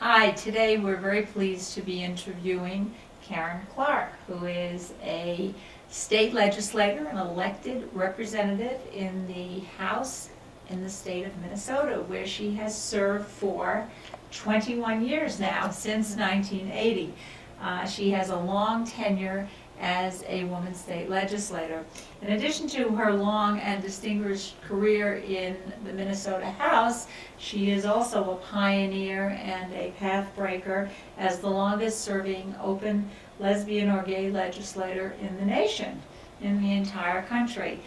Hi, today we're very pleased to be interviewing Karen Clark, who is a state legislator, an elected representative in the House in the state of Minnesota, where she has served for 21 years now, since 1980. She has a long tenure as a woman state legislator. In addition to her long and distinguished career in the Minnesota House, she is also a pioneer and a pathbreaker as the longest serving open lesbian or gay legislator in the nation, in the entire country.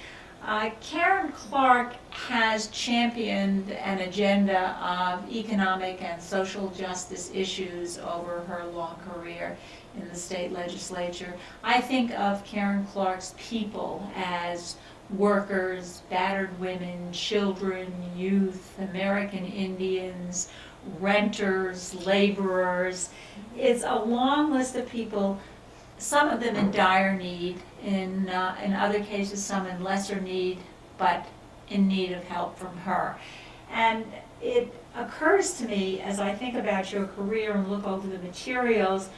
Karen Clark has championed an agenda of economic and social justice issues over her long career in the state legislature. I think of Karen Clark's people as workers, battered women, children, youth, American Indians, renters, laborers. It's a long list of people, some of them in dire need, in other cases some in lesser need, but in need of help from her. And it occurs to me as I think about your career and look over the materials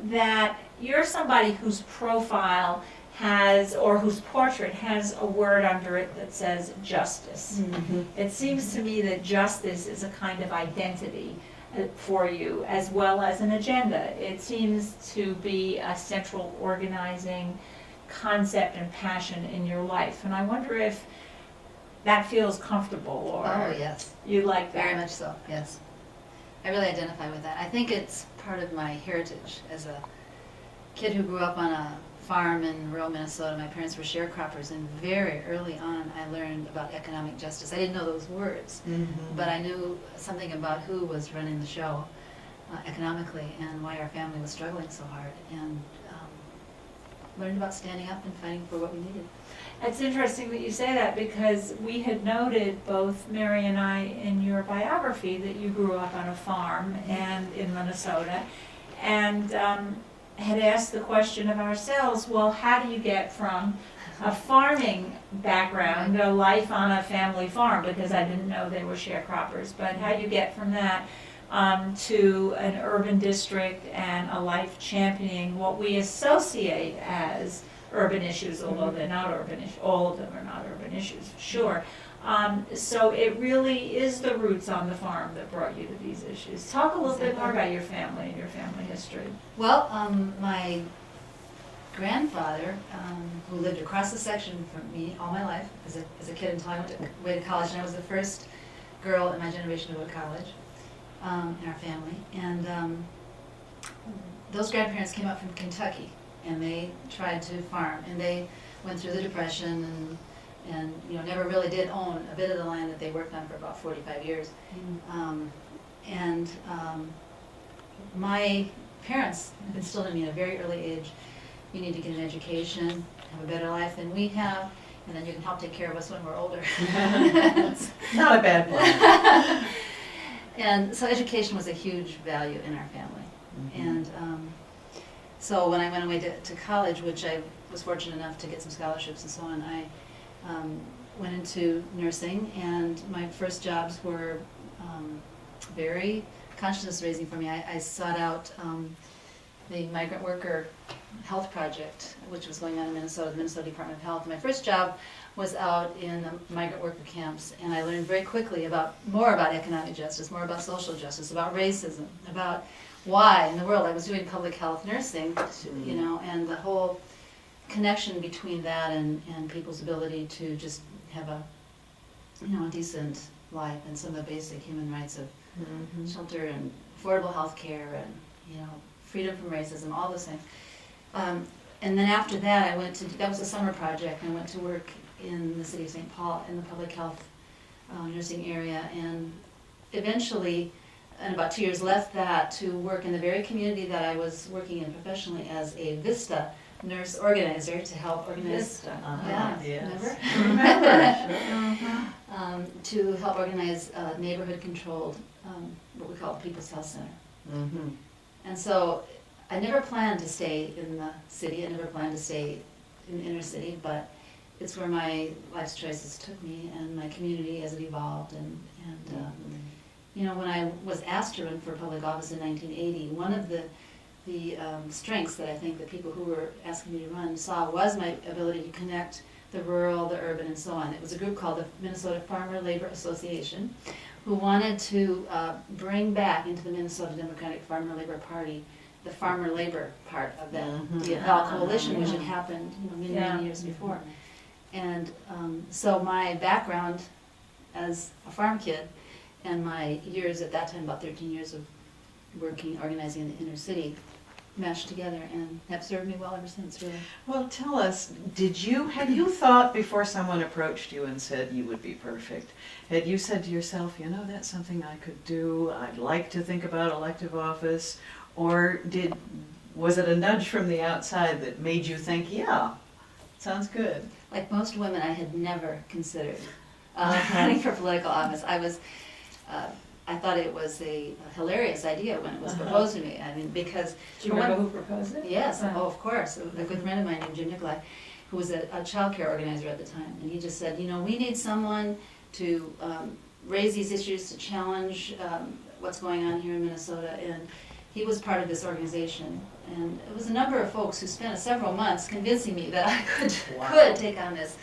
that you're somebody whose profile has, or whose portrait has a word under it that says justice. Mm-hmm. It seems to me that justice is a kind of identity for you as well as an agenda. It seems to be a central organizing concept and passion in your life. And I wonder if that feels comfortable, or oh, yes, you like that. Very much so, yes. I really identify with that. I think it's part of my heritage as a kid who grew up on a farm in rural Minnesota. My parents were sharecroppers, and very early on I learned about economic justice. I didn't know those words, but I knew something about who was running the show economically and why our family was struggling so hard, and learned about standing up and fighting for what we needed. It's interesting that you say that, because we had noted, both Mary and I, in your biography, that you grew up on a farm and in Minnesota, and had asked the question of ourselves, well, how do you get from a farming background, a life on a family farm, because I didn't know they were sharecroppers, but how do you get from that to an urban district and a life championing what we associate as urban issues, although they're not urban issues. All of them are not urban issues, sure. So it really is the roots on the farm that brought you to these issues. Talk a little bit more about your family and your family history. Well, my grandfather, who lived across the section from me all my life as a kid until I went away to college, and I was the first girl in my generation to go to college in our family. And those grandparents came up from Kentucky, and they tried to farm, and they went through the Depression and never really did own a bit of the land that they worked on for about 45 years. My parents instilled in me at a very early age, you need to get an education, have a better life than we have, and then you can help take care of us when we're older. Not a bad one. And so education was a huge value in our family. And so when I went away to college, which I was fortunate enough to get some scholarships and so on, I went into nursing, and my first jobs were very consciousness raising for me. I sought out the Migrant Worker Health Project, which was going on in Minnesota, the Minnesota Department of Health. My first job was out in the migrant worker camps, and I learned very quickly more about economic justice, more about social justice, about racism, about why in the world. I was doing public health nursing, and the whole connection between that and people's ability to just have a decent life, and some of the basic human rights of shelter and affordable health care and freedom from racism, all those things. And then after that, that was a summer project, and I went to work in the city of St. Paul in the public health nursing area, and eventually, in about 2 years, left that to work in the very community that I was working in professionally as a VISTA nurse organizer, to help organize. Yes. Remember? To help organize neighborhood-controlled, what we call the People's Health Center. And so I never planned to stay in the city. I never planned to stay in the inner city, but it's where my life's choices took me, and my community as it evolved, and you know, when I was asked to run for public office in 1980, one of the strengths that I think the people who were asking me to run saw was my ability to connect the rural, the urban, and so on. It was a group called the Minnesota Farmer Labor Association, who wanted to bring back into the Minnesota Democratic Farmer Labor Party the farmer labor part of that DFL coalition, which had happened, you know, many, many years before. And so my background as a farm kid and my years at that time, about 13 years of working, organizing in the inner city, meshed together and have served me well ever since, really. Well, tell us, had you thought before someone approached you and said you would be perfect, had you said to yourself, you know, that's something I could do, I'd like to think about elective office, or was it a nudge from the outside that made you think, yeah, sounds good? Like most women, I had never considered running for political office. I thought it was a hilarious idea when it was proposed to me. I mean, because... Do you remember who proposed it? Yes, oh, of course. A good friend of mine named Jim Nicolai, who was a child care organizer at the time. And he just said, you know, we need someone to raise these issues, to challenge what's going on here in Minnesota. And he was part of this organization. And it was a number of folks who spent several months convincing me that I could take on this.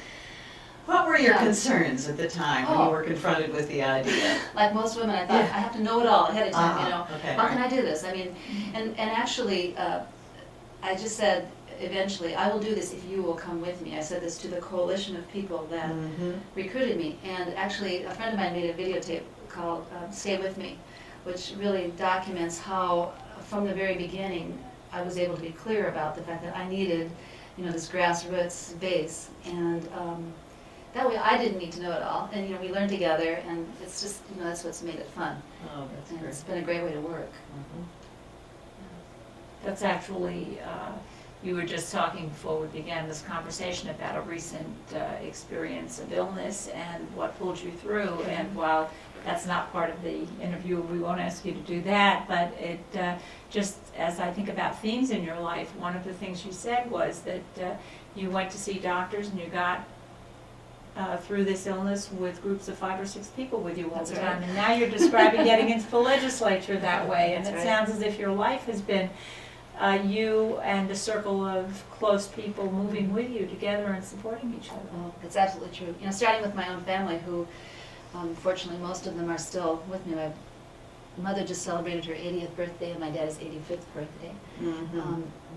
What were your concerns at the time when you were confronted with the idea? Like most women, I thought, I have to know it all ahead of time, you know. Okay, How can I do this? I mean, and actually, I just said, eventually, I will do this if you will come with me. I said this to the coalition of people that recruited me. And actually, a friend of mine made a videotape called Stay With Me, which really documents how, from the very beginning, I was able to be clear about the fact that I needed, you know, this grassroots base. And that way I didn't need to know it all. And, you know, we learned together, and it's just, you know, that's what's made it fun. Oh, that's And great. it's been a great way to work. That's actually, you were just talking before we began this conversation about a recent experience of illness and what pulled you through. And while that's not part of the interview, we won't ask you to do that, but it just, as I think about themes in your life, one of the things you said was that you went to see doctors and you got through this illness with groups of 5 or 6 people with you all That's the right. time. And now you're describing getting into the legislature that way. And That's it right. sounds as if your life has been you and a circle of close people moving with you together and supporting each other. Well, it's absolutely true. You know, starting with my own family, who, fortunately, most of them are still with me. My mother just celebrated her 80th birthday, and my dad's 85th birthday.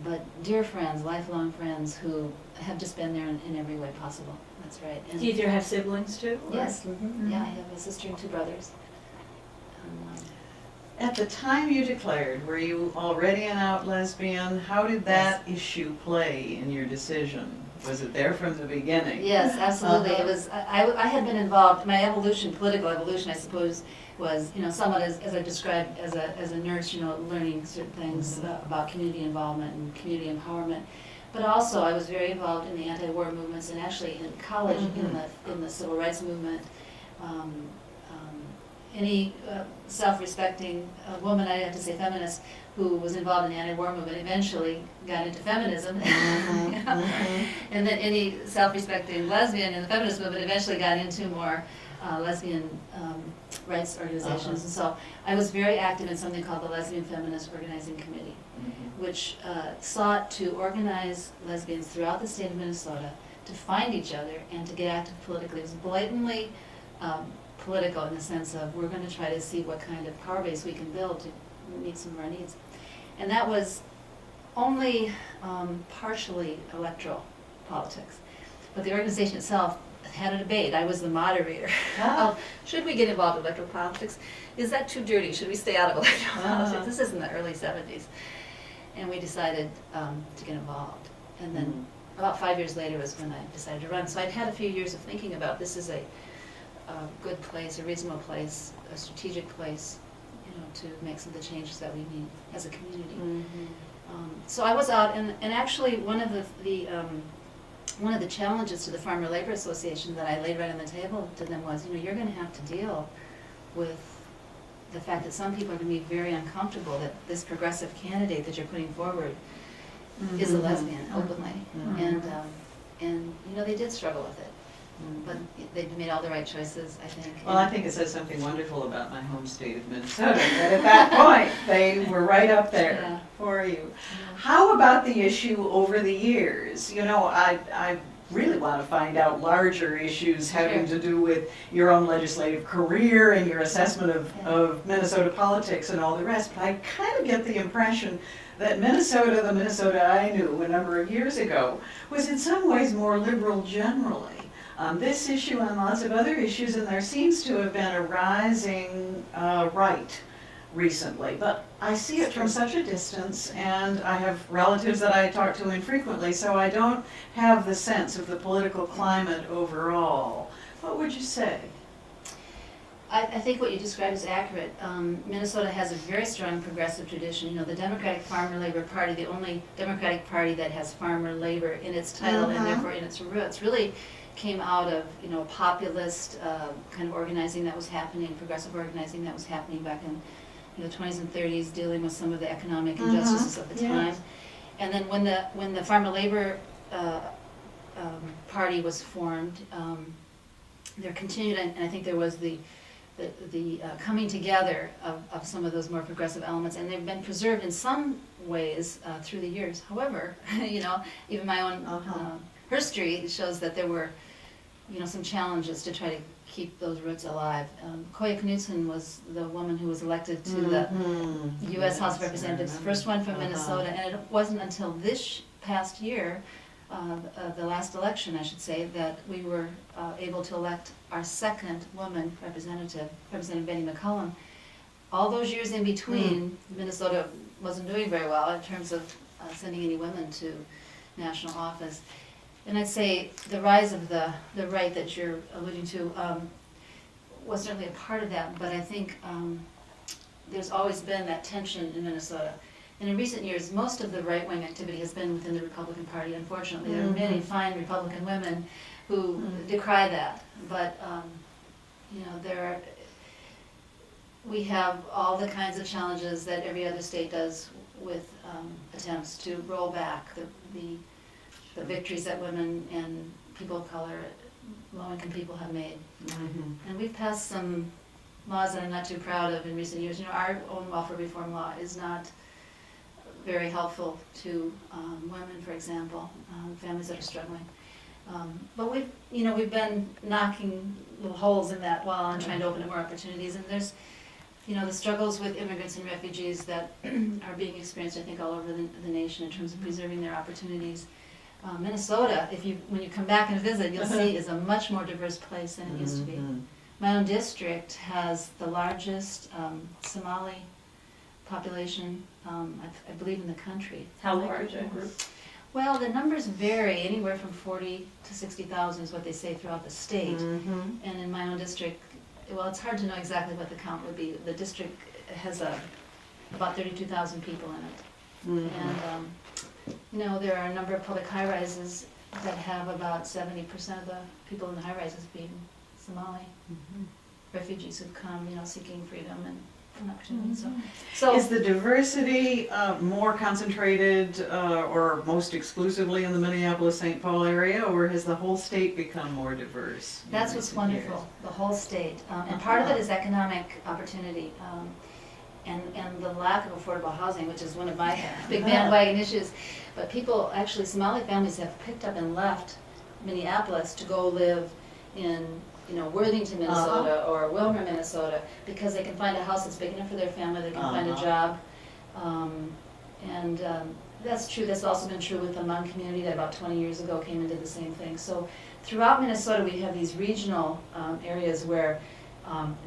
But dear friends, lifelong friends, who have just been there in every way possible. That's right. And Do you have siblings too? or- yes, yeah, I have a sister and 2 brothers. At the time you declared, were you already an out lesbian? How did that issue play in your decision? Was it there from the beginning? Yes, absolutely. It was. I had been involved. My evolution, political evolution, I suppose, was, you know, somewhat as I described as a nurse, you know, learning certain things about community involvement and community empowerment. But also, I was very involved in the anti-war movements, and actually in college in the civil rights movement. Any self-respecting woman, I have to say feminist, who was involved in the anti-war movement eventually got into feminism. You know? And then any self-respecting lesbian in the feminist movement eventually got into more lesbian rights organizations. And so I was very active in something called the Lesbian Feminist Organizing Committee, which sought to organize lesbians throughout the state of Minnesota to find each other and to get active politically. It was blatantly political in the sense of, we're going to try to see what kind of power base we can build to meet some of our needs. And that was only partially electoral politics. But the organization itself had a debate. I was the moderator. Of, should we get involved in electoral politics? Is that too dirty? Should we stay out of electoral politics? This is in the early 70s. And we decided to get involved. And then about 5 years later was when I decided to run. So I'd had a few years of thinking about, this is a good place, a reasonable place, a strategic place, you know, to make some of the changes that we need as a community. So I was out, and actually one of the challenges to the Farmer Labor Association that I laid right on the table to them was, you know, you're going to have to deal with the fact that some people are going to be very uncomfortable that this progressive candidate that you're putting forward is a lesbian openly, and you know, they did struggle with it. but they've made all the right choices, I think. Well, I think it says something wonderful about my home state of Minnesota, that at that point, they were right up there Yeah. for you. How about the issue over the years? You know, I really want to find out larger issues having to do with your own legislative career and your assessment of Minnesota politics and all the rest, but I kind of get the impression that Minnesota, the Minnesota I knew a number of years ago, was in some ways more liberal generally on this issue and lots of other issues, and there seems to have been a rising right recently. But I see it from such a distance, and I have relatives that I talk to infrequently, so I don't have the sense of the political climate overall. What would you say? I think what you described is accurate. Minnesota has a very strong progressive tradition. You know, the Democratic Farmer Labor Party, the only Democratic Party that has farmer labor in its title and therefore in its roots, really came out of, you know, populist kind of organizing that was happening, progressive organizing that was happening back in the 20s and 30s, dealing with some of the economic injustices of the time. And then when the Farmer Labor Party was formed, there continued, and I think there was the coming together of some of those more progressive elements, and they've been preserved in some ways through the years. However, you know, even my own history shows that there were, you know, some challenges to try to keep those roots alive. Koya Knudsen was the woman who was elected to the U.S. House of Representatives, the first one from Minnesota, and it wasn't until this past year, the last election, I should say, that we were able to elect our second woman representative, Representative Betty McCollum. All those years in between, Minnesota wasn't doing very well in terms of sending any women to national office. And I'd say the rise of the right that you're alluding to was certainly a part of that, but I think there's always been that tension in Minnesota. And in recent years, most of the right-wing activity has been within the Republican Party. Unfortunately, there are many fine Republican women who decry that. But you know, we have all the kinds of challenges that every other state does with attempts to roll back the victories that women and people of color, low-income people have made. And we've passed some laws that I'm not too proud of in recent years. You know, our own welfare reform law is not very helpful to women, for example, families that are struggling. But we've been knocking little holes in that wall and trying to open up more opportunities. And there's, you know, the struggles with immigrants and refugees that are being experienced, I think, all over the nation in terms of preserving their opportunities. Minnesota, when you come back and visit, you'll see is a much more diverse place than it used to be. My own district has the largest Somali population, I believe, in the country. How large a group? Well, the numbers vary, anywhere from 40 to 60,000 is what they say throughout the state. And in my own district, well, it's hard to know exactly what the count would be. The district has about 32,000 people in it. And you know, there are a number of public high-rises that have about 70% of the people in the high-rises being Somali refugees who've come, you know, seeking freedom and opportunity. So is the diversity more concentrated or most exclusively in the Minneapolis-St. Paul area, or has the whole state become more diverse? That's what's wonderful, the whole state. And part of it is economic opportunity. And the lack of affordable housing, which is one of my big bandwagon issues. But people, actually, Somali families have picked up and left Minneapolis to go live in, you know, Worthington, Minnesota, or Wilmer, Minnesota, because they can find a house that's big enough for their family, they can find a job. That's true. That's also been true with the Hmong community that about 20 years ago came and did the same thing. So throughout Minnesota, we have these regional areas where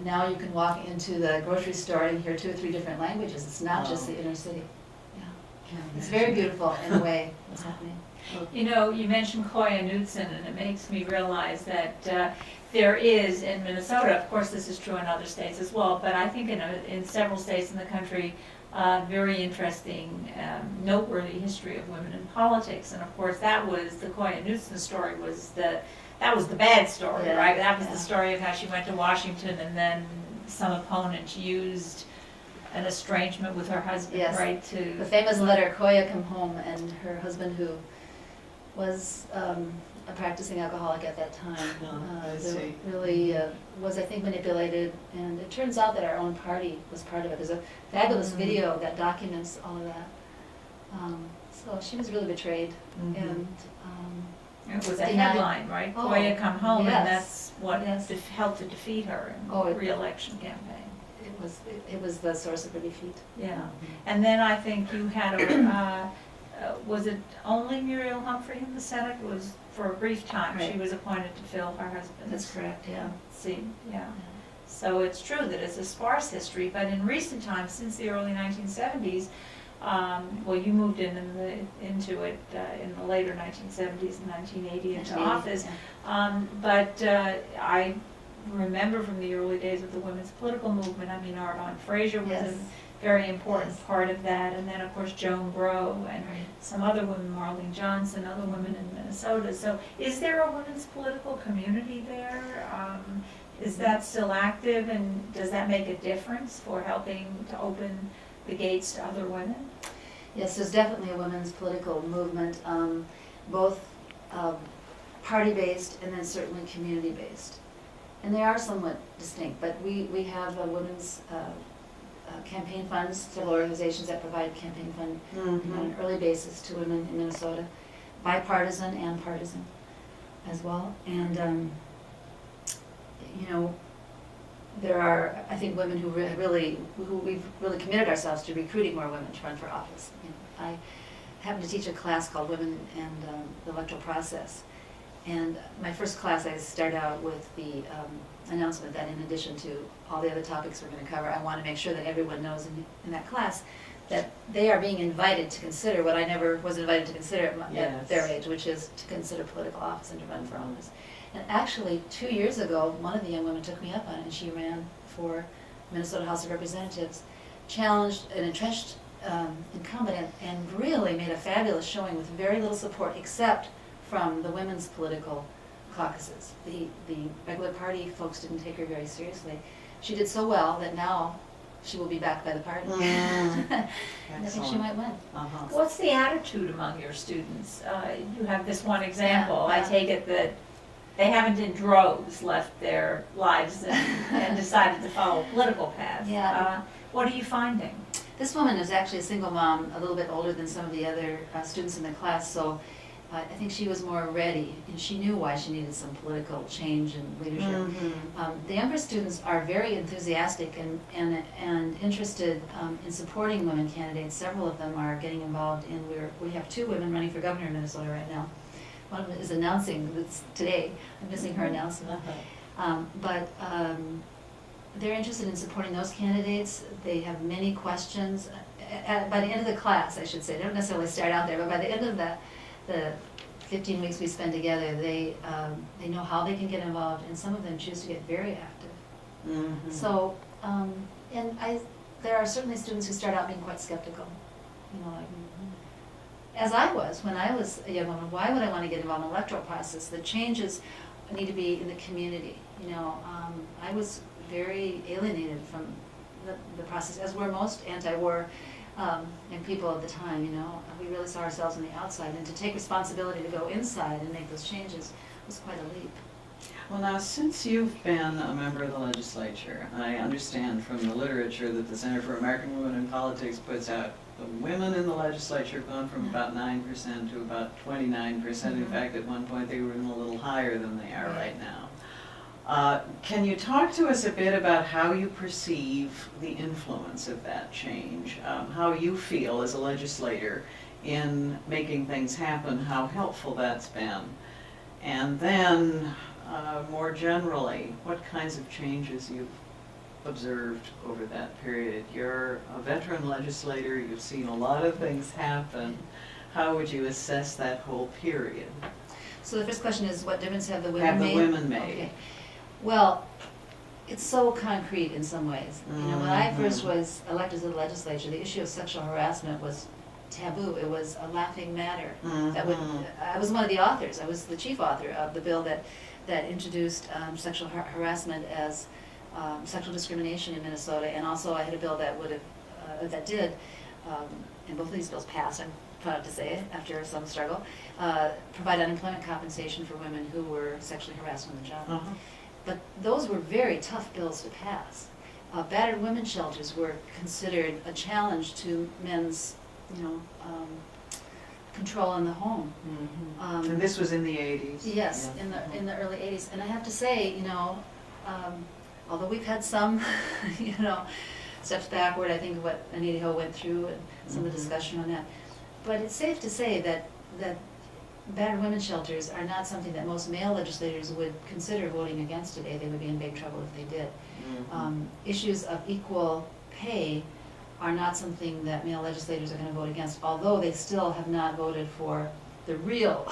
now you can walk into the grocery store and hear 2 or 3 different languages. It's not just the inner city. Yeah. It's very beautiful in a way what's happening. You know, you mentioned Koya Knudsen, and it makes me realize that there is in Minnesota, of course this is true in other states as well, but I think in several states in the country, very interesting, noteworthy history of women in politics. And of course that was, the Koya Knudsen story that was the bad story, right? That was the story of how she went to Washington and then some opponent used an estrangement with her husband, right? The famous letter, Koya come home, and her husband, who was a practicing alcoholic at that time. I see. Really was, I think, manipulated, and it turns out that our own party was part of it. There's a fabulous video that documents all of that. So she was really betrayed, and It was a denied. headline, right? Oh, Koya come home, yes, and that's what yes. helped to defeat her in Oh, the it- re-election campaign. it was the source of her defeat. Yeah, and then I think you had a, was it only Muriel Humphrey in the Senate? It was for a brief time. She Right. was appointed to fill her husband's. That's correct, yeah. seat, yeah. So it's true that it's a sparse history, but in recent times, since the early 1970s, well, you moved into it in the later 1970s and 1980 into 1980, office. yeah. But I remember from the early days of the women's political movement, I mean, Arvon Fraser was Yes. a very important Yes. part of that, and then, of course, Joan Breaux and Right. some other women, Marlene Johnson, other women in Minnesota. So is there a women's political community there? Is that still active, and does that make a difference for helping to open the gates to other women? Yes, there's definitely a women's political movement, both party-based and then certainly community-based. And they are somewhat distinct, but we have a women's campaign funds, several organizations that provide campaign fund on an early basis to women in Minnesota, bipartisan and partisan as well. And, you know, there are, I think, women who we've really committed ourselves to recruiting more women to run for office. You know, I happen to teach a class called Women and the Electoral Process. And my first class, I start out with the announcement that in addition to all the other topics we're going to cover, I want to make sure that everyone knows in that class that they are being invited to consider what I never was invited to consider at their age, which is to consider political office and to run for office. And actually, 2 years ago, one of the young women took me up on it, and she ran for Minnesota House of Representatives, challenged an entrenched incumbent, and really made a fabulous showing with very little support, except from the women's political caucuses. The regular party folks didn't take her very seriously. She did so well that now she will be backed by the party. And I think she might win. What's the attitude among your students? You have this one example. Yeah. I take it that they haven't in droves left their lives and decided to follow a political path. Yeah. What are you finding? This woman is actually a single mom, a little bit older than some of the other students in the class, so I think she was more ready, and she knew why she needed some political change and leadership. The younger students are very enthusiastic and interested in supporting women candidates. Several of them are getting involved in, we have 2 women running for governor in Minnesota right now. One of them is announcing this today. I'm missing her announcement. But they're interested in supporting those candidates. They have many questions. By the end of the class, I should say, they don't necessarily start out there, but by the end of the 15 weeks we spend together, they know how they can get involved, and some of them choose to get very active. So, there are certainly students who start out being quite skeptical. You know, like, as I was when I was a young woman. Why would I want to get involved in the electoral process? The changes need to be in the community. You know, I was very alienated from the process, as were most anti-war young people of the time. You know, we really saw ourselves on the outside, and to take responsibility to go inside and make those changes was quite a leap. Well, now, since you've been a member of the legislature, I understand from the literature that the Center for American Women in Politics puts out, the women in the legislature have gone from about 9% to about 29%. In fact, at one point, they were even a little higher than they are right now. Can you talk to us a bit about how you perceive the influence of that change, how you feel as a legislator in making things happen, how helpful that's been, and then more generally, what kinds of changes you've observed over that period? You're a veteran legislator, you've seen a lot of things happen. How would you assess that whole period? So the first question is, what difference have the women made? Have the women made? Okay. Well, it's so concrete in some ways. You know, when I first was elected to the legislature, the issue of sexual harassment was taboo. It was a laughing matter. I was one of the authors. I was the chief author of the bill that introduced sexual harassment as sexual discrimination in Minnesota, and also I had a bill that would have, and both of these bills passed. I'm proud to say, after some struggle, provide unemployment compensation for women who were sexually harassed on the job. Uh-huh. But those were very tough bills to pass. Battered women's shelters were considered a challenge to men's, control in the home. Mhm. And this was in the 80s? Yes, Yeah. in the early 80s. And I have to say, although we've had some, steps backward, I think what Anita Hill went through and some of the discussion on that. But it's safe to say that battered women's shelters are not something that most male legislators would consider voting against today. They would be in big trouble if they did. Issues of equal pay are not something that male legislators are going to vote against, although they still have not voted for the real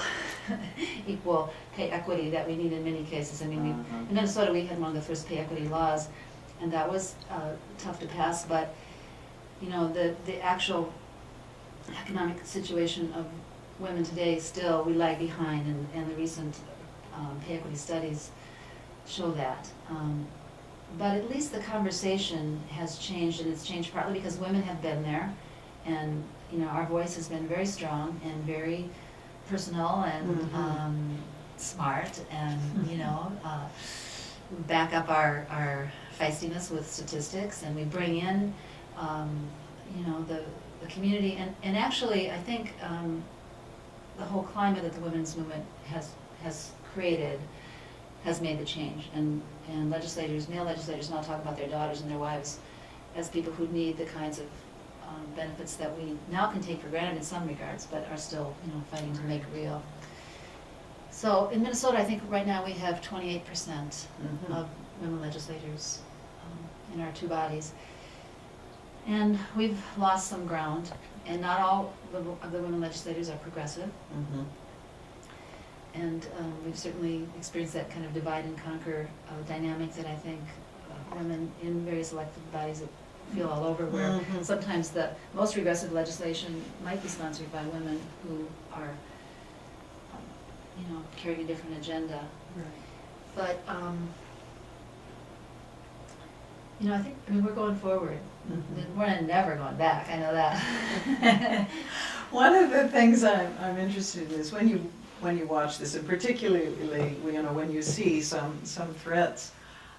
equal pay equity that we need in many cases. I mean, in Minnesota we had one of the first pay equity laws, and that was tough to pass, but the actual economic situation of women today, still we lag behind, and the recent pay equity studies show that. But at least the conversation has changed, and it's changed partly because women have been there, and our voice has been very strong and very personal and smart, and back up our feistiness with statistics, and we bring in the community, and actually I think the whole climate that the women's movement has created has made the change, and male legislators now talk about their daughters and their wives as people who need the kinds of benefits that we now can take for granted in some regards, but are still fighting to make real. So in Minnesota, I think right now we have 28% of women legislators in our two bodies, and we've lost some ground, and not all of the women legislators are progressive. And we've certainly experienced that kind of divide and conquer dynamic that I think women in various elected bodies feel all over, where sometimes the most regressive legislation might be sponsored by women who are, carrying a different agenda. Right. But, I think, we're going forward. We're never going back, I know that. One of the things I'm interested in is when you watch this, and particularly when you see some threats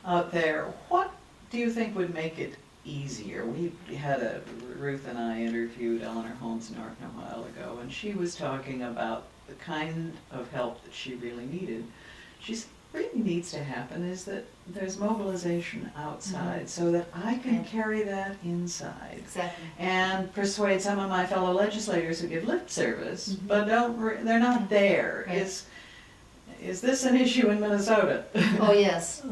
out there, what do you think would make it easier? We had Ruth and I interviewed Eleanor Holmes Norton a while ago, and she was talking about the kind of help that she really needed. She said, what really needs to happen is that there's mobilization outside so that I can carry that inside. Exactly. And persuade some of my fellow legislators who give lip service, but they're not there. Right. Is this an issue in Minnesota? Oh, yes.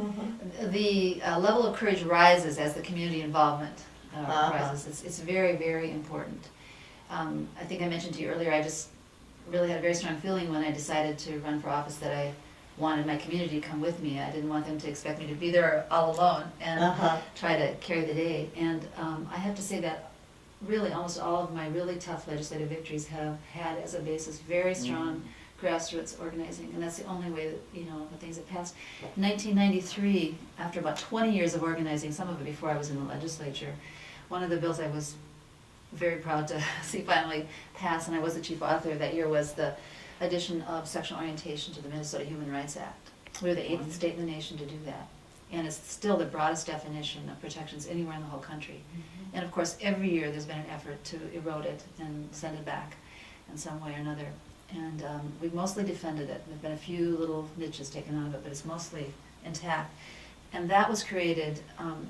The level of courage rises as the community involvement rises. It's very, very important. I think I mentioned to you earlier, I just really had a very strong feeling when I decided to run for office that I wanted my community to come with me. I didn't want them to expect me to be there all alone and try to carry the day. And I have to say that really almost all of my really tough legislative victories have had as a basis very strong grassroots organizing, and that's the only way that the things have passed. In 1993, after about 20 years of organizing, some of it before I was in the legislature, one of the bills I was very proud to see finally pass, and I was the chief author that year, was the addition of sexual orientation to the Minnesota Human Rights Act. We were the 8th state in the nation to do that, and it's still the broadest definition of protections anywhere in the whole country. And of course, every year there's been an effort to erode it and send it back in some way or another. And we've mostly defended it. There've been a few little niches taken out of it, but it's mostly intact. And that was created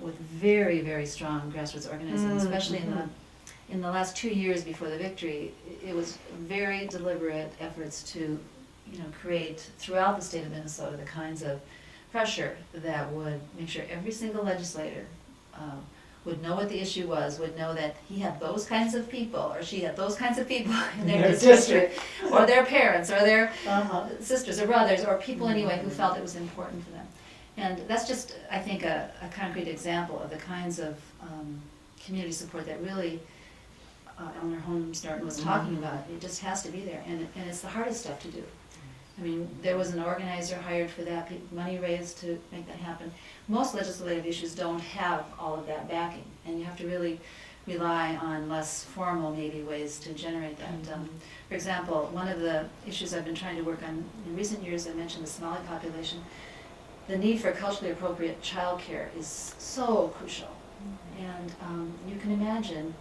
with very, very strong grassroots organizing, especially in the last 2 years before the victory. It was very deliberate efforts to, create throughout the state of Minnesota the kinds of pressure that would make sure every single legislator would know what the issue was, would know that he had those kinds of people, or she had those kinds of people in their district, or their parents, or their sisters or brothers, or people anyway who felt it was important for them. And that's just, I think, a concrete example of the kinds of community support that really Eleanor Holmes Norton was talking about. It just has to be there, and it's the hardest stuff to do. I mean, there was an organizer hired for that, money raised to make that happen. Most legislative issues don't have all of that backing, and you have to really rely on less formal maybe ways to generate that. For example, one of the issues I've been trying to work on in recent years, I mentioned the Somali population. The need for culturally appropriate childcare is so crucial. And you can imagine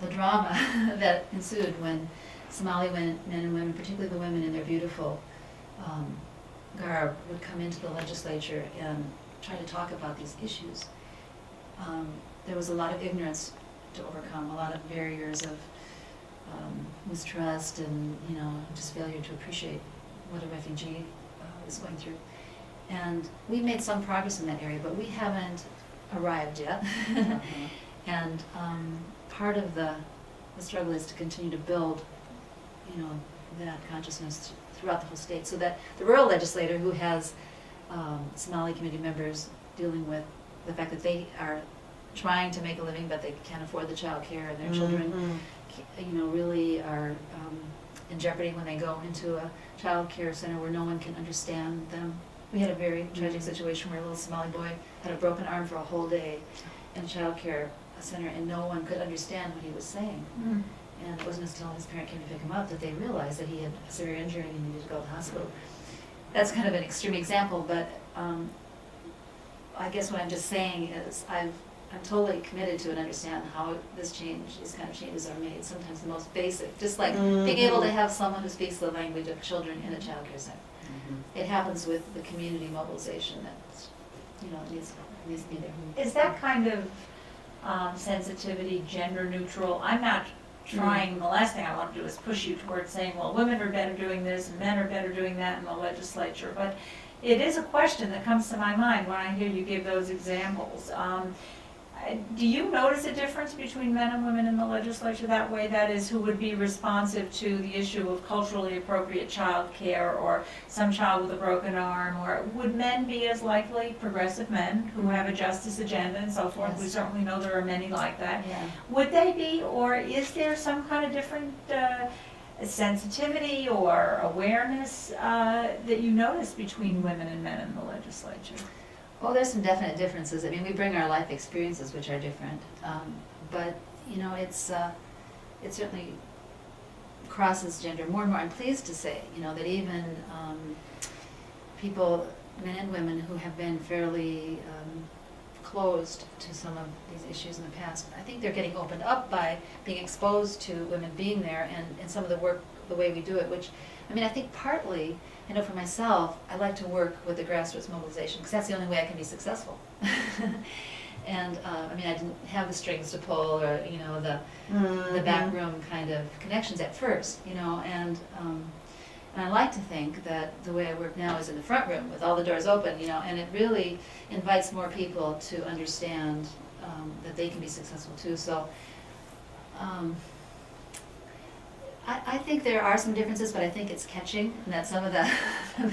the drama that ensued when Somali men and women, particularly the women in their beautiful garb, would come into the legislature and try to talk about these issues. There was a lot of ignorance to overcome, a lot of barriers of mistrust and, you know, just failure to appreciate what a refugee is going through. And we made some progress in that area, but we haven't arrived yet. And part of the struggle is to continue to build, you know, that consciousness throughout the whole state, so that the rural legislator who has Somali community members dealing with the fact that they are trying to make a living but they can't afford the child care, and their children, you know, really are in jeopardy when they go into a child care center where no one can understand them. We had a very tragic situation where a little Somali boy had a broken arm for a whole day in a child care center, and no one could understand what he was saying. And it wasn't until his parent came to pick him up that they realized that he had a severe injury and he needed to go to the hospital. That's kind of an extreme example, but I guess what I'm just saying is I'm totally committed to and understand how these kind of changes are made. Sometimes the most basic, just like being able to have someone who speaks the language of children in a child care center. It happens with the community mobilization that, you know, needs to be there. Is that kind of sensitivity gender neutral? I'm not trying, the last thing I want to do is push you towards saying, well, women are better doing this and men are better doing that in the legislature, but it is a question that comes to my mind when I hear you give those examples. Do you notice a difference between men and women in the legislature that way? That is, who would be responsive to the issue of culturally appropriate child care or some child with a broken arm? Or would men be as likely, progressive men who have a justice agenda and so forth? Yes. We certainly know there are many like that. Yeah. Would they be, or is there some kind of different sensitivity or awareness that you notice between women and men in the legislature? Well, there's some definite differences. I mean, we bring our life experiences, which are different, but you know, it certainly crosses gender more and more. I'm pleased to say, you know, that even people, men and women, who have been fairly closed to some of these issues in the past, I think they're getting opened up by being exposed to women being there and some of the work, the way we do it, which, I mean, I think partly, I know for myself, I like to work with the grassroots mobilization because that's the only way I can be successful. And I mean, I didn't have the strings to pull or, you know, the backroom kind of connections at first, you know, and I like to think that the way I work now is in the front room with all the doors open, you know, and it really invites more people to understand that they can be successful too. So I think there are some differences, but I think it's catching, and that some of the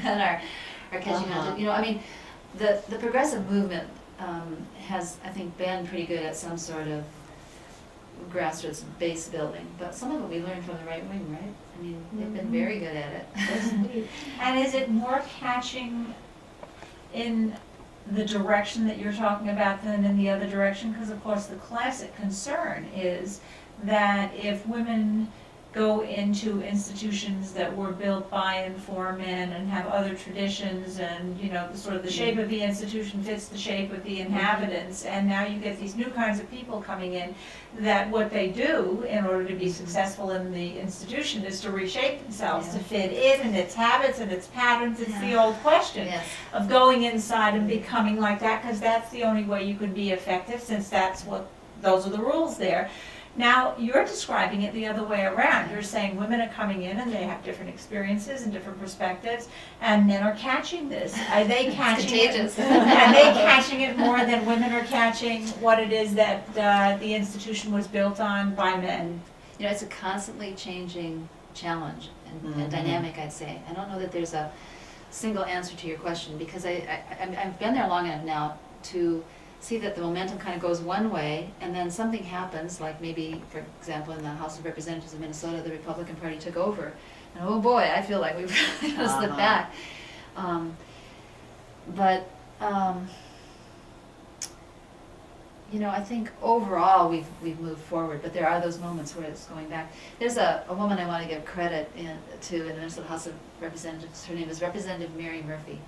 men are catching on to, you know, I mean, the progressive movement has, I think, been pretty good at some sort of grassroots base building, but some of it we learned from the right wing, right? I mean, they've been very good at it. And is it more catching in the direction that you're talking about than in the other direction? Because of course the classic concern is that if women go into institutions that were built by and for men and have other traditions and, you know, sort of the shape of the institution fits the shape of the inhabitants, and now you get these new kinds of people coming in, that what they do in order to be successful in the institution is to reshape themselves to fit in and its habits and its patterns. It's the old question of going inside and becoming like that, because that's the only way you can be effective, since those are the rules there. Now, you're describing it the other way around. You're saying women are coming in and they have different experiences and different perspectives, and men are catching this. Are they catching it? Are they catching it more than women are catching what it is that the institution was built on by men? You know, it's a constantly changing challenge and dynamic, I'd say. I don't know that there's a single answer to your question, because I've been there long enough now to see that the momentum kind of goes one way, and then something happens, like maybe, for example, in the House of Representatives of Minnesota, the Republican Party took over, and oh boy, I feel like we've really slipped back. I think overall we've moved forward, but there are those moments where it's going back. There's a woman I want to give credit to in the Minnesota House of Representatives. Her name is Representative Mary Murphy.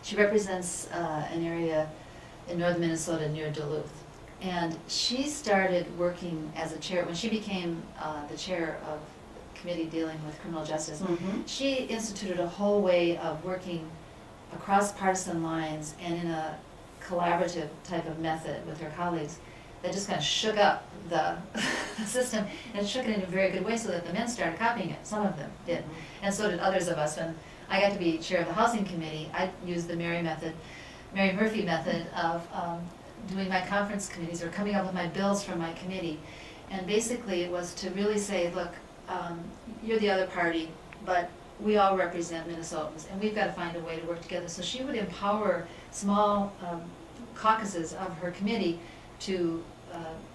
She represents an area in northern Minnesota near Duluth. And she started working as a chair, when she became the chair of the committee dealing with criminal justice, she instituted a whole way of working across partisan lines and in a collaborative type of method with her colleagues that just kind of shook up the system, and it shook it in a very good way so that the men started copying it. Some of them did, and so did others of us. When I got to be chair of the housing committee, I used the Mary Murphy method of doing my conference committees or coming up with my bills for my committee. And basically it was to really say, look, you're the other party, but we all represent Minnesotans, and we've got to find a way to work together. So she would empower small caucuses of her committee to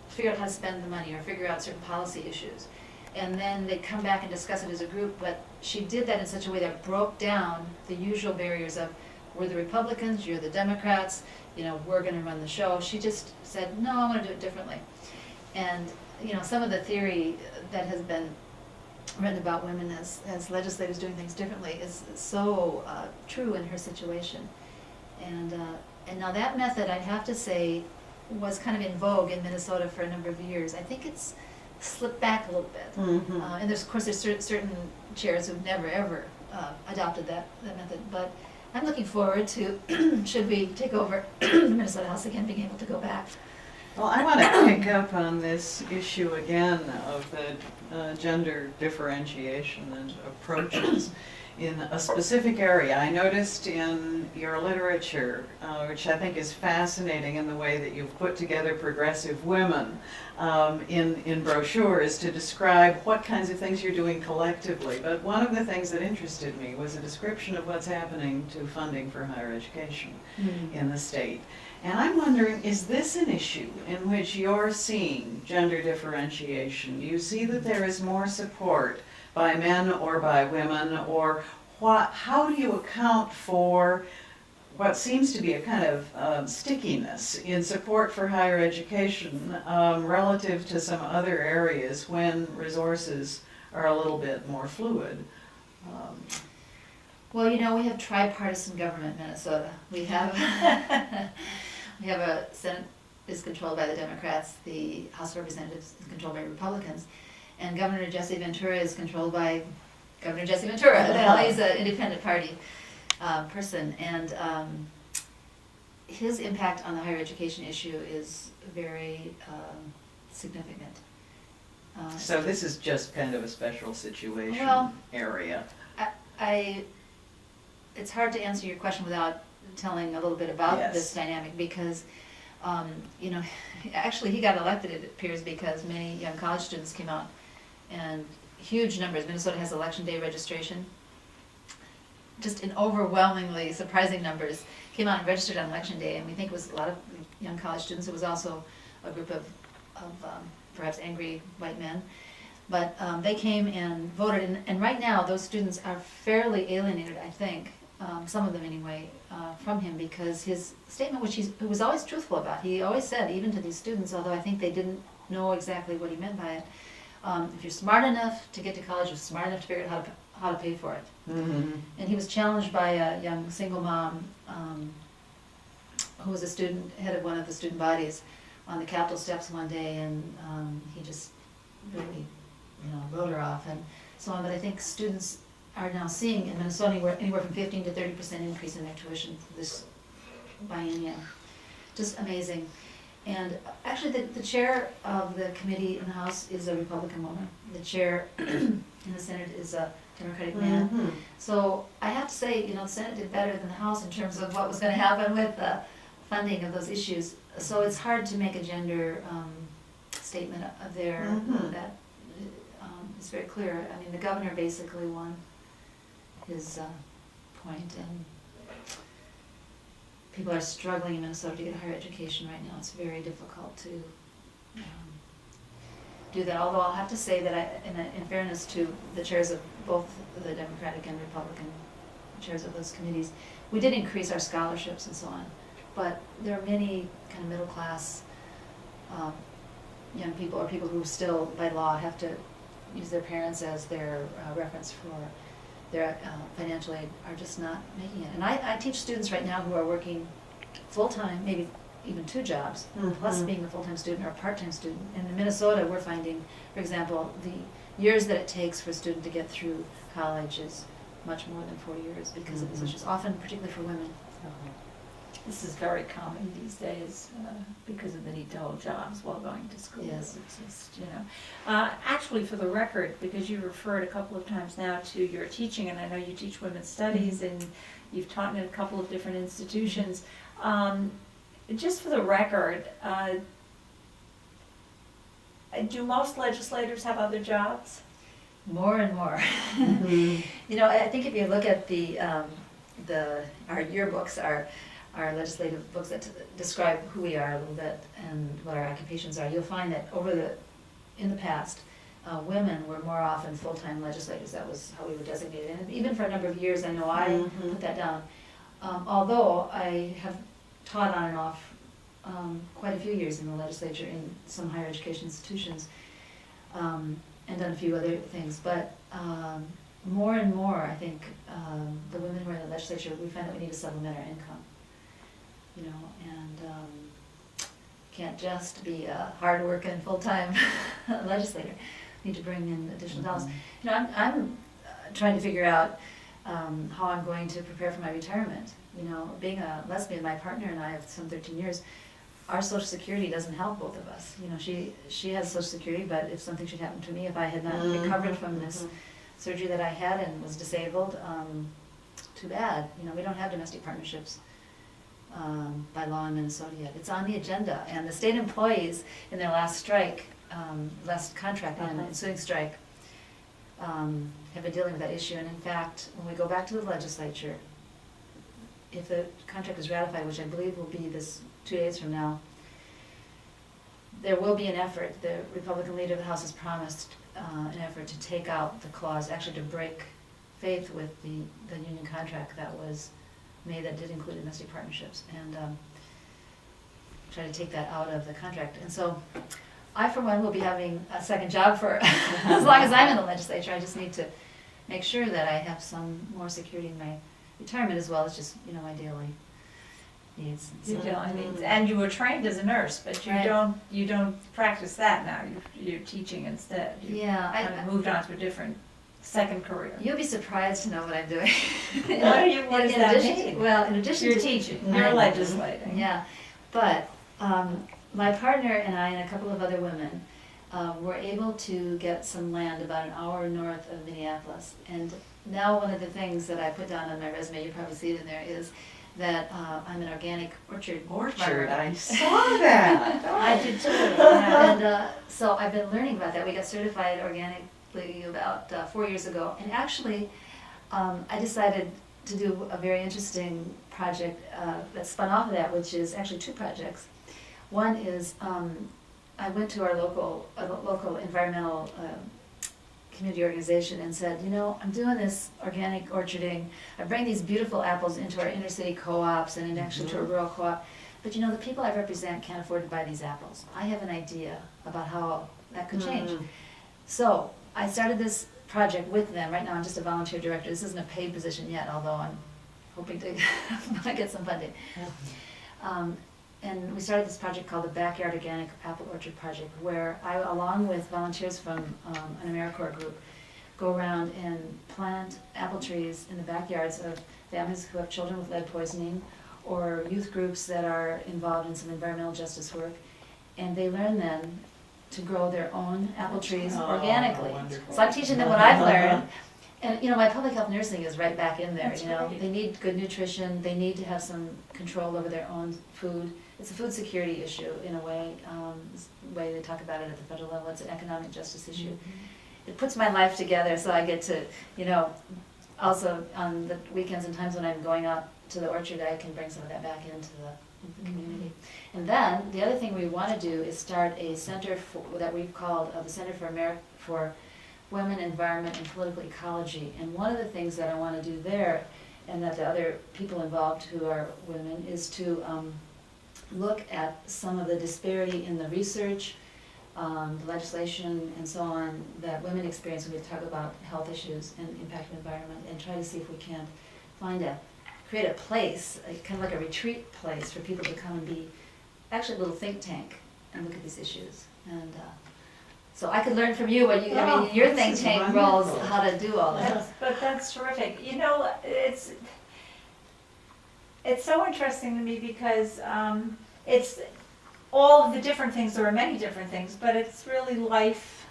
figure out how to spend the money or figure out certain policy issues. And then they'd come back and discuss it as a group, but she did that in such a way that broke down the usual barriers of, we're the Republicans, you're the Democrats, we're going to run the show. She just said, no, I want to do it differently. And, some of the theory that has been written about women as legislators doing things differently is so true in her situation. And now that method, I'd have to say, was kind of in vogue in Minnesota for a number of years. I think it's slipped back a little bit. And of course there's certain chairs who've never ever adopted that method. But I'm looking forward to, should we take over the Minnesota House again, being able to go back. Well, I want to pick up on this issue again of the gender differentiation and approaches in a specific area. I noticed in your literature, which I think is fascinating in the way that you've put together progressive women in brochures to describe what kinds of things you're doing collectively. But one of the things that interested me was a description of what's happening to funding for higher education in the state. And I'm wondering, is this an issue in which you're seeing gender differentiation? Do you see that there is more support by men or by women, or how do you account for what seems to be a kind of stickiness in support for higher education relative to some other areas when resources are a little bit more fluid? Well, we have tripartisan government in Minnesota. We have we have a Senate is controlled by the Democrats, the House of Representatives is controlled by Republicans, and Governor Jesse Ventura is controlled by Governor Jesse Ventura. He's an independent party person, and his impact on the higher education issue is very significant. So this is just kind of a special situation area. It's hard to answer your question without telling a little bit about this dynamic, because actually he got elected, it appears, because many young college students came out, and huge numbers. Minnesota has election day registration. Just in overwhelmingly surprising numbers came out and registered on election day, and we think it was a lot of young college students. It was also a group of perhaps angry white men. But they came and voted, and right now those students are fairly alienated, I think, some of them anyway, from him, because his statement, which he was always truthful about, he always said, even to these students, although I think they didn't know exactly what he meant by it, if you're smart enough to get to college, you're smart enough to figure out how to pay for it. And he was challenged by a young single mom who was a student, head of one of the student bodies, on the Capitol steps one day, and he just really wrote her off and so on. But I think students are now seeing in Minnesota anywhere from 15 to 30% increase in their tuition for this biennium. Just amazing. And actually the chair of the committee in the House is a Republican woman. The chair in the Senate is a Democratic man. So I have to say, the Senate did better than the House in terms of what was going to happen with the funding of those issues. So it's hard to make a gender statement there that is very clear. I mean, the governor basically won his point, and people are struggling in Minnesota to get higher education right now. It's very difficult to do that. Although I'll have to say that in fairness to the chairs of both the Democratic and Republican chairs of those committees, we did increase our scholarships and so on. But there are many kind of middle class young people or people who still by law have to use their parents as their reference for their financial aid are just not making it. And I teach students right now who are working full-time, maybe even 2 jobs, plus being a full-time student or a part-time student. And in Minnesota, we're finding, for example, the years that it takes for a student to get through college is much more than 4 years because of these issues, often particularly for women. This is very common these days because of the need to hold jobs while going to school. Yes. It's just, actually, for the record, because you referred a couple of times now to your teaching, and I know you teach women's studies and you've taught in a couple of different institutions. Just for the record, do most legislators have other jobs? More and more. I think if you look at our yearbooks, our legislative books that describe who we are a little bit and what our occupations are, you'll find that in the past, women were more often full-time legislators. That was how we were designated. And even for a number of years, I know I put that down. Although I have taught on and off quite a few years in the legislature in some higher education institutions, and done a few other things. But more and more, I think, the women who are in the legislature, we find that we need to supplement our income. And can't just be a hard-working, full-time legislator. Need to bring in additional dollars. I'm trying to figure out how I'm going to prepare for my retirement. Being a lesbian, my partner and I have some 13 years. Our Social Security doesn't help both of us. She has Social Security, but if something should happen to me, if I had not recovered from this surgery that I had and was disabled, too bad. We don't have domestic partnerships by law in Minnesota yet. It's on the agenda, and the state employees in their last strike, last contract and ensuing strike, have been dealing with that issue. And in fact, when we go back to the legislature, if the contract is ratified, which I believe will be this 2 days from now, there will be an effort. The Republican leader of the House has promised an effort to take out the clause, actually to break faith with the union contract that was made that did include domestic partnerships, and try to take that out of the contract. And so I, for one, will be having a second job for as long as I'm in the legislature. I just need to make sure that I have some more security in my retirement, as well as just, my daily needs. And you were trained as a nurse, but you don't practice that now. You're teaching instead. I moved on to a different second career. You'll be surprised to know what I'm doing. What does that mean? Well, in addition you're to teaching, you're legislating. Yeah, but my partner and I and a couple of other women were able to get some land about an hour north of Minneapolis. And now one of the things that I put down on my resume, you probably see it in there, is that I'm an organic orchard farmer. I saw that. I did too. And so I've been learning about that. We got certified organically about 4 years ago. And actually, I decided to do a very interesting project that spun off of that, which is actually 2 projects. One is I went to our local environmental community organization and said, I'm doing this organic orcharding. I bring these beautiful apples into our inner city co-ops and actually to a rural co-op. But the people I represent can't afford to buy these apples. I have an idea about how that could change. So I started this project with them. Right now I'm just a volunteer director. This isn't a paid position yet, although I'm hoping to get some funding. And we started this project called the Backyard Organic Apple Orchard Project, where I, along with volunteers from an AmeriCorps group, go around and plant apple trees in the backyards of families who have children with lead poisoning, or youth groups that are involved in some environmental justice work. And they learn then to grow their own apple trees organically. Wonderful. So I'm teaching them what I've learned. And my public health nursing is right back in there. That's great. They need good nutrition. They need to have some control over their own food. It's a food security issue in a way. The way they talk about it at the federal level, it's an economic justice issue. It puts my life together, so I get to, also on the weekends and times when I'm going out to the orchard, I can bring some of that back into the community. And then the other thing we want to do is start a center that we've called the Center for Women, Environment, and Political Ecology. And one of the things that I want to do there, and that the other people involved who are women, is to look at some of the disparity in the research, the legislation and so on that women experience when we talk about health issues and impact of environment, and try to see if we can create a place, kind of like a retreat place for people to come and be actually a little think tank and look at these issues. And so I could learn from you what you, I mean, your think tank roles, how to do all that. But that's terrific. You know, it's so interesting to me because it's all of the different things. There are many different things, but it's really life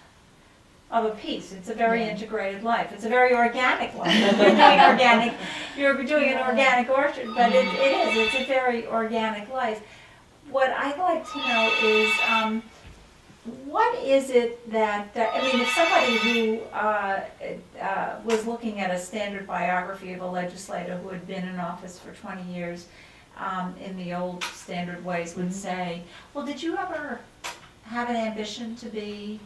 of a piece. It's a very integrated life. It's a very organic life. You're doing an organic orchard, but it's a very organic life. What I'd like to know is, what is it that, I mean, if somebody who was looking at a standard biography of a legislator who had been in office for 20 years in the old standard ways would say, well, did you ever have an ambition to be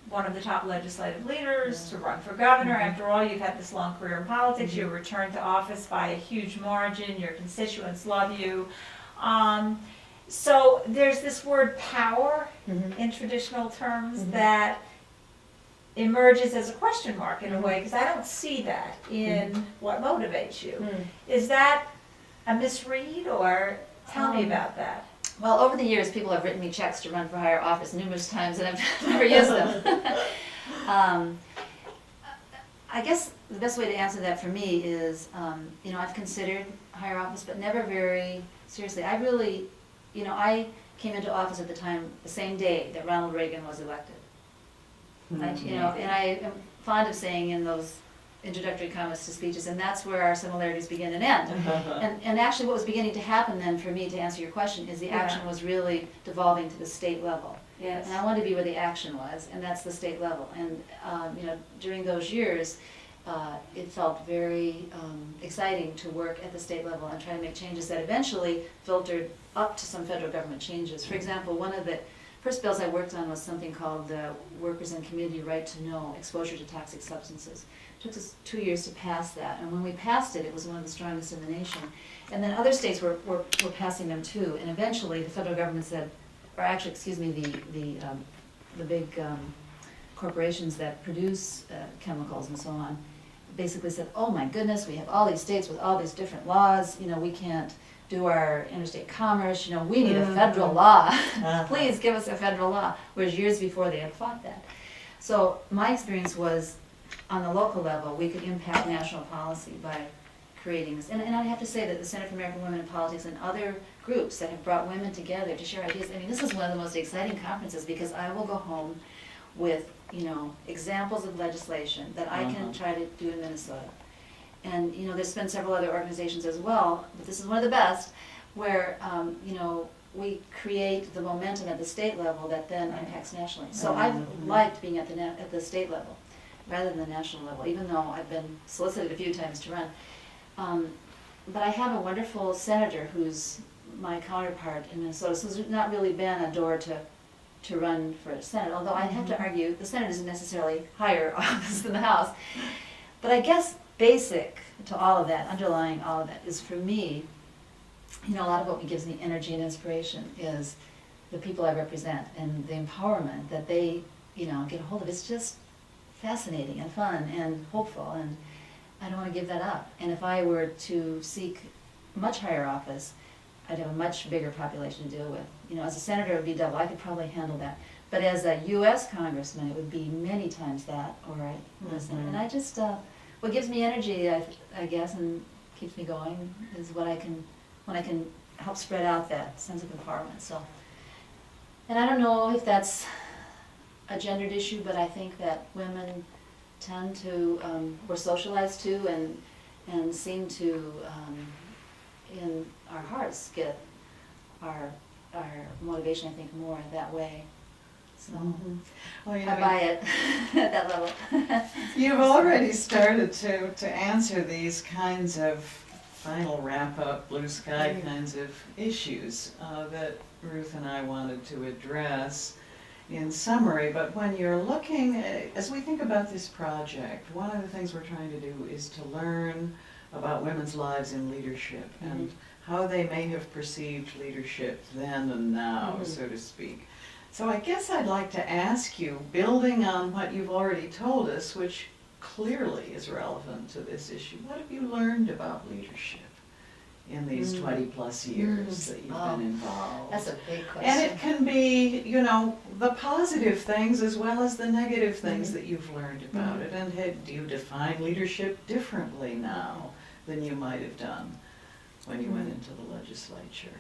one of the top legislative leaders, to run for governor? After all, you've had this long career in politics, you returned to office by a huge margin, your constituents love you. So there's this word power in traditional terms that emerges as a question mark in a way, because I don't see that in what motivates you. Is that a misread, or tell me about that? Well, over the years, people have written me checks to run for higher office numerous times, and I've never used them. I guess the best way to answer that for me is, you know, I've considered higher office, but never very seriously. I really, you know, I came into office at the time, the same day that Ronald Reagan was elected. You know, and I am fond of saying in those introductory comments to speeches, and that's where our similarities begin and end. And actually what was beginning to happen then for me, to answer your question, is the action was really devolving to the state level. Yes. And I wanted to be where the action was, and that's the state level. And you know, during those years, it felt very exciting to work at the state level and try to make changes that eventually filtered up to some federal government changes. For example, one of the first bills I worked on was something called the Workers and Community Right to Know Exposure to Toxic Substances. It took us 2 years to pass that, and when we passed it, it was one of the strongest in the nation. And then other states were passing them too, and eventually the federal government said, or actually, excuse me, the big corporations that produce chemicals and so on, basically said, oh my goodness, we have all these states with all these different laws, you know, we can't do our interstate commerce, you know, we need a federal law. Please give us a federal law. Whereas years before they had fought that. So my experience was, on the local level, we could impact national policy by creating this. And I have to say that the Center for American Women in Politics and other groups that have brought women together to share ideas, I mean, this is one of the most exciting conferences, because I will go home with, you know, examples of legislation that I can try to do in Minnesota. And, you know, there's been several other organizations as well, but this is one of the best, where, you know, we create the momentum at the state level that then impacts nationally. So I've liked being at the state level rather than the national level, even though I've been solicited a few times to run. But I have a wonderful senator who's my counterpart in Minnesota, so there's not really been a door to run for Senate, although I'd have to argue the Senate isn't necessarily higher office than the House. But I guess basic to all of that, underlying all of that, is for me, you know, a lot of what gives me energy and inspiration is the people I represent and the empowerment that they, you know, get a hold of. It's just fascinating and fun and hopeful, and I don't want to give that up. And if I were to seek much higher office, I'd have a much bigger population to deal with. You know, as a senator, it would be double. I could probably handle that. But as a U.S. congressman, it would be many times that, or a senator. And I just, what gives me energy, I guess, and keeps me going, is when I can help spread out that sense of empowerment. So, and I don't know if that's a gendered issue, but I think that women tend to, we're socialized to, and seem to, in our hearts, get our motivation, I think, more that way. So Well, you I know, buy it at that level. you've already started to answer these kinds of final wrap-up, blue sky kinds of issues that Ruth and I wanted to address in summary. But when you're looking, as we think about this project, one of the things we're trying to do is to learn about women's lives in leadership and how they may have perceived leadership then and now, so to speak. So I guess I'd like to ask you, building on what you've already told us, which clearly is relevant to this issue, what have you learned about leadership in these 20-plus years that you've been involved? That's a big question. And it can be, you know, the positive things as well as the negative things that you've learned about it. And do you define leadership differently now than you might have done when you went into the legislature?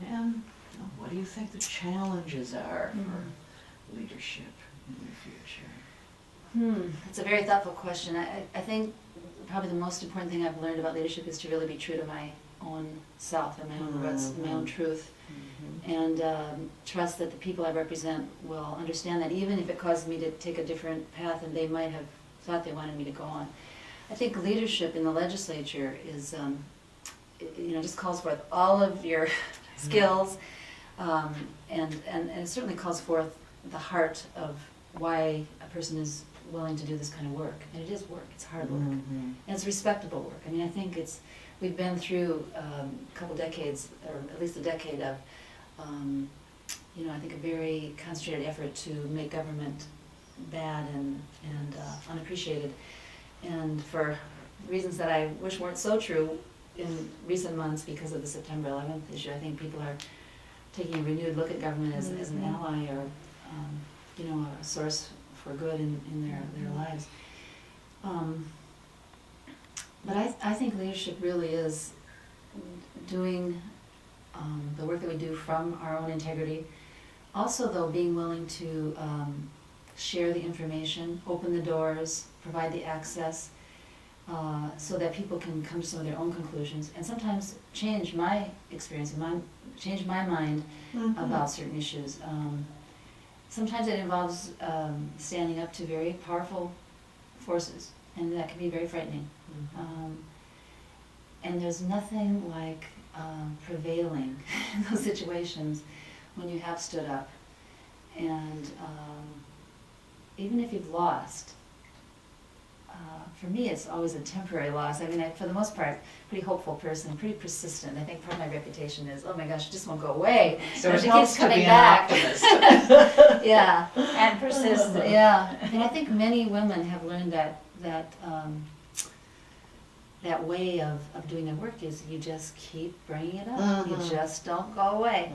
And you know, what do you think the challenges are for leadership in the future? That's a very thoughtful question. I think probably the most important thing I've learned about leadership is to really be true to my own self and my own roots, my own truth, and trust that the people I represent will understand that, even if it causes me to take a different path and they might have thought they wanted me to go on. I think leadership in the legislature is, you know, just calls forth all of your skills, and it certainly calls forth the heart of why a person is willing to do this kind of work. And it is work, it's hard work, and it's respectable work. I mean, I think we've been through a couple decades, or at least a decade of, you know, I think a very concentrated effort to make government bad and unappreciated. And for reasons that I wish weren't so true in recent months because of the September 11th issue, I think people are taking a renewed look at government as an ally, or you know, a source for good in their lives. But I think leadership really is doing the work that we do from our own integrity. Also, though, being willing to share the information, open the doors, provide the access, so that people can come to some of their own conclusions, and sometimes change my experience, change my mind about certain issues. Sometimes it involves standing up to very powerful forces, and that can be very frightening. And there's nothing like prevailing in those situations when you have stood up. And even if you've lost, for me it's always a temporary loss. I mean, for the most part, pretty hopeful person, pretty persistent. I think part of my reputation is, oh my gosh, it just won't go away. So it she helps keeps to coming be back. an optimist. Yeah. And persistent. Yeah, and I think many women have learned that way of doing their work is you just keep bringing it up. You just don't go away.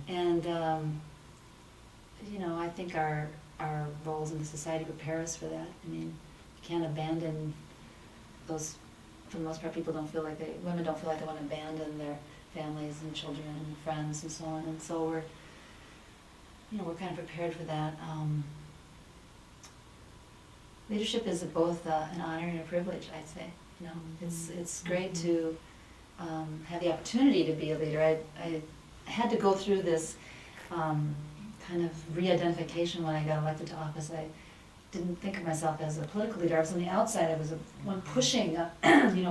And you know, I think our roles in the society prepare us for that. I mean, you can't abandon those. For the most part, women don't feel like they want to abandon their families and children and friends and so on. And so we're kind of prepared for that. Leadership is both an honor and a privilege, I'd say. You know, it's great to have the opportunity to be a leader. I had to go through this kind of re-identification when I got elected to office. I didn't think of myself as a political leader. I was on the outside. I was one pushing,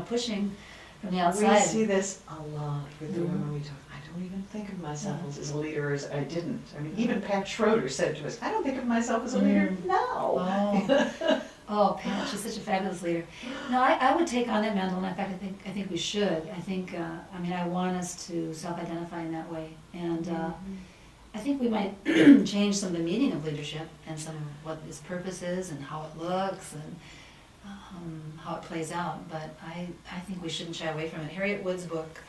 pushing from the outside. We see this a lot with the women we talk. I don't even think of myself as a leader, as I didn't. I mean, even Pat Schroeder said to us, I don't think of myself as a leader now. Oh, Pat, she's such a fabulous leader. No, I would take on that mantle, and in fact, I think we should. I think, I want us to self-identify in that way. And I think we might change some of the meaning of leadership and some of what its purpose is and how it looks and how it plays out. But I think we shouldn't shy away from it. Harriet Wood's book,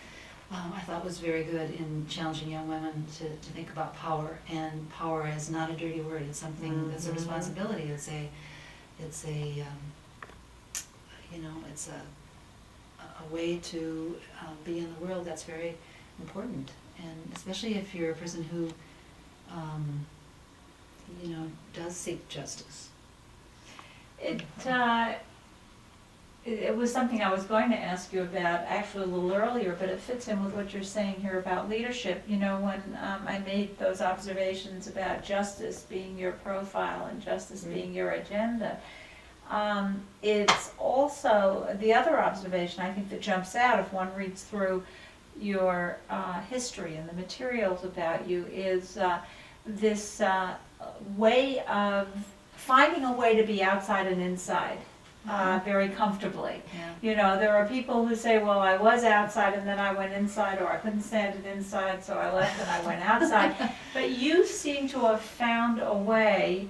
I thought, was very good in challenging young women to think about power. And power is not a dirty word. It's something that's a responsibility. It's a way to be in the world that's very important, and especially if you're a person who, does seek justice. It was something I was going to ask you about actually a little earlier, but it fits in with what you're saying here about leadership. You know, when I made those observations about justice being your profile and justice being your agenda, it's also the other observation I think that jumps out if one reads through your history and the materials about you is this way of finding a way to be outside and inside very comfortably. Yeah. You know, there are people who say, well, I was outside and then I went inside, or I couldn't stand it inside, so I left and I went outside. But you seem to have found a way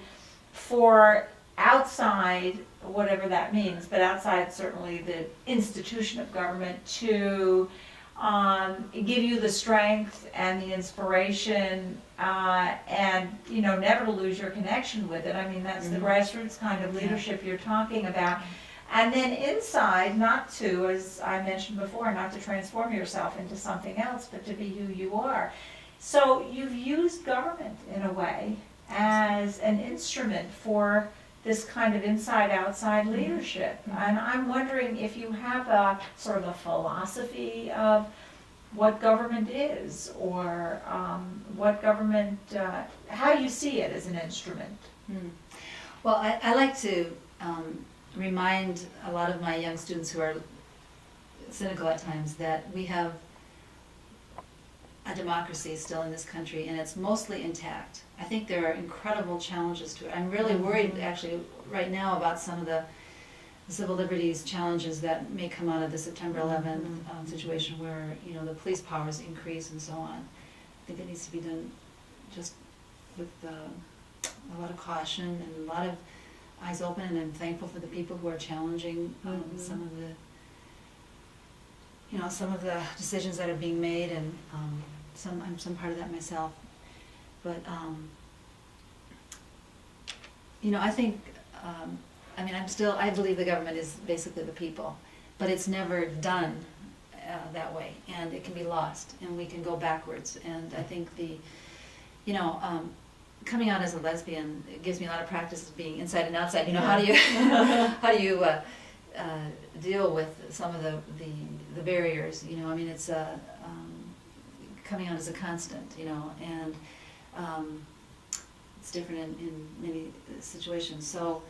for outside, whatever that means, but outside certainly the institution of government, to give you the strength and the inspiration, and, you know, never to lose your connection with it. I mean, that's the grassroots kind of leadership you're talking about. And then inside, not to, as I mentioned before, not to transform yourself into something else, but to be who you are. So you've used government in a way as an instrument for this kind of inside-outside leadership. And I'm wondering if you have a sort of a philosophy of what government is, or what government, how you see it as an instrument. Well, I like to remind a lot of my young students who are cynical at times that we have a democracy still in this country, and it's mostly intact. I think there are incredible challenges to it. I'm really worried, actually, right now about some of the civil liberties challenges that may come out of the September 11th situation, where, you know, the police powers increase and so on. I think it needs to be done just with a lot of caution and a lot of eyes open, and I'm thankful for the people who are challenging some of the, you know, some of the decisions that are being made, and I'm some part of that myself. But you know, I think, I mean, I believe the government is basically the people, but it's never done that way, and it can be lost, and we can go backwards. And I think you know, coming out as a lesbian, it gives me a lot of practice of being inside and outside. You know, how do you deal with some of the barriers? You know, I mean, it's coming out as a constant. You know, and it's different in many situations. So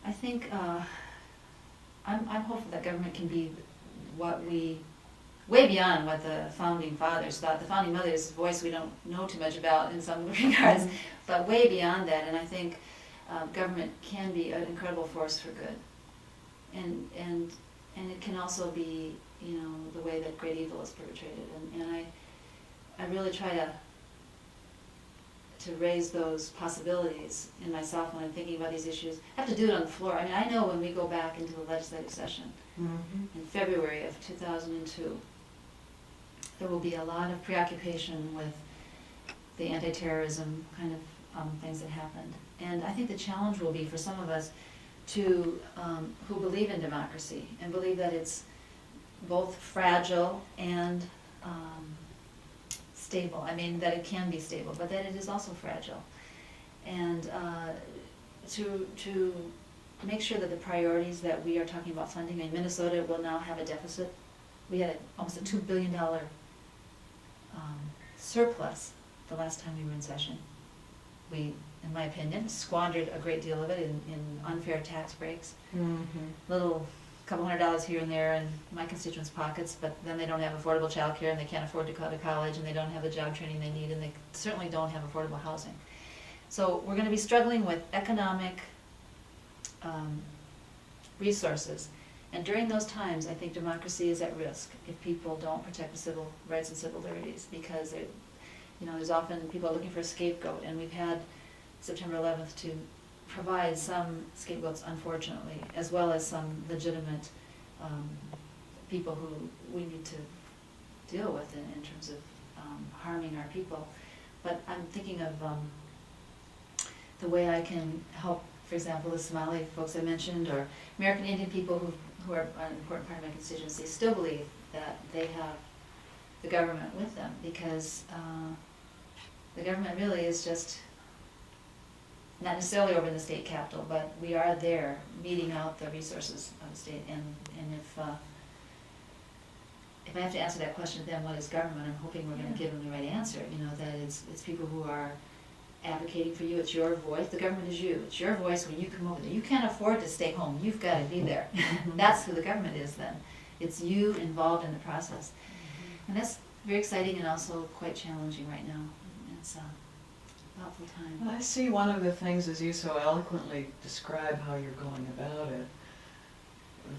I think I'm hopeful that government can be way beyond what the founding fathers thought. The founding mothers' voice we don't know too much about in some regards, but way beyond that. And I think government can be an incredible force for good, and it can also be, you know, the way that great evil is perpetrated. And I really try to raise those possibilities in myself when I'm thinking about these issues. I have to do it on the floor. I mean, I know when we go back into the legislative session in February of 2002, there will be a lot of preoccupation with the anti-terrorism kind of things that happened. And I think the challenge will be for some of us who believe in democracy and believe that it's both fragile and stable. I mean, that it can be stable, but that it is also fragile. And to make sure that the priorities that we are talking about funding, in Minnesota will now have a deficit. We had almost a $2 billion surplus the last time we were in session. We, in my opinion, squandered a great deal of it in unfair tax breaks. Little couple $100 here and there in my constituents' pockets, but then they don't have affordable childcare, and they can't afford to go to college, and they don't have the job training they need, and they certainly don't have affordable housing. So we're going to be struggling with economic resources, and during those times, I think democracy is at risk if people don't protect the civil rights and civil liberties, because you know, there's often people looking for a scapegoat, and we've had September 11th to provide some scapegoats, unfortunately, as well as some legitimate people who we need to deal with in terms of harming our people. But I'm thinking of the way I can help, for example, the Somali folks I mentioned, or American Indian people who are an important part of my constituency, still believe that they have the government with them, because the government really is just not necessarily over in the state capitol, but we are there meeting out the resources of the state. And if I have to answer that question to them, what is government, I'm hoping we're going to give them the right answer. You know, that it's people who are advocating for you. It's your voice. The government is you. It's your voice when you come over there. You can't afford to stay home. You've got to be there. That's who the government is then. It's you involved in the process. And that's very exciting and also quite challenging right now. It's thoughtful time. I see one of the things, as you so eloquently describe how you're going about it,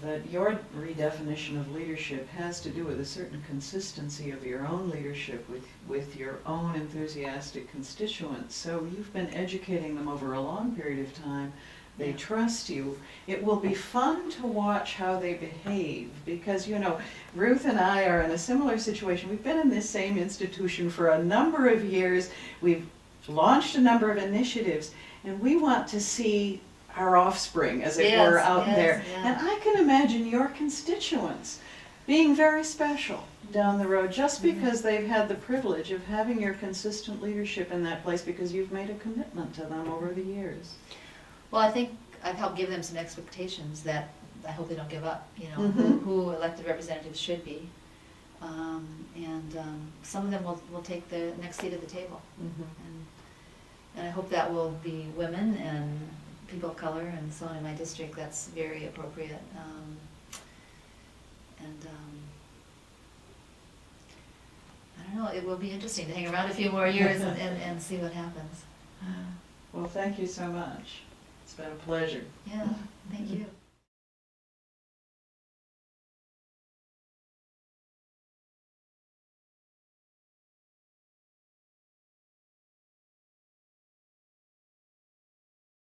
that your redefinition of leadership has to do with a certain consistency of your own leadership with your own enthusiastic constituents. So you've been educating them over a long period of time. They Yeah. trust you. It will be fun to watch how they behave because, you know, Ruth and I are in a similar situation. We've been in this same institution for a number of years. We've launched a number of initiatives, and we want to see our offspring, as it were, out there. Yeah. And I can imagine your constituents being very special down the road just because they've had the privilege of having your consistent leadership in that place because you've made a commitment to them over the years. Well, I think I've helped give them some expectations that I hope they don't give up, you know, Mhm. who elected representatives should be. Some of them will take the next seat at the table. And I hope that will be women and people of color and so on in my district. That's very appropriate. I don't know, it will be interesting to hang around a few more years and see what happens. Well, thank you so much. It's been a pleasure. Yeah, thank you.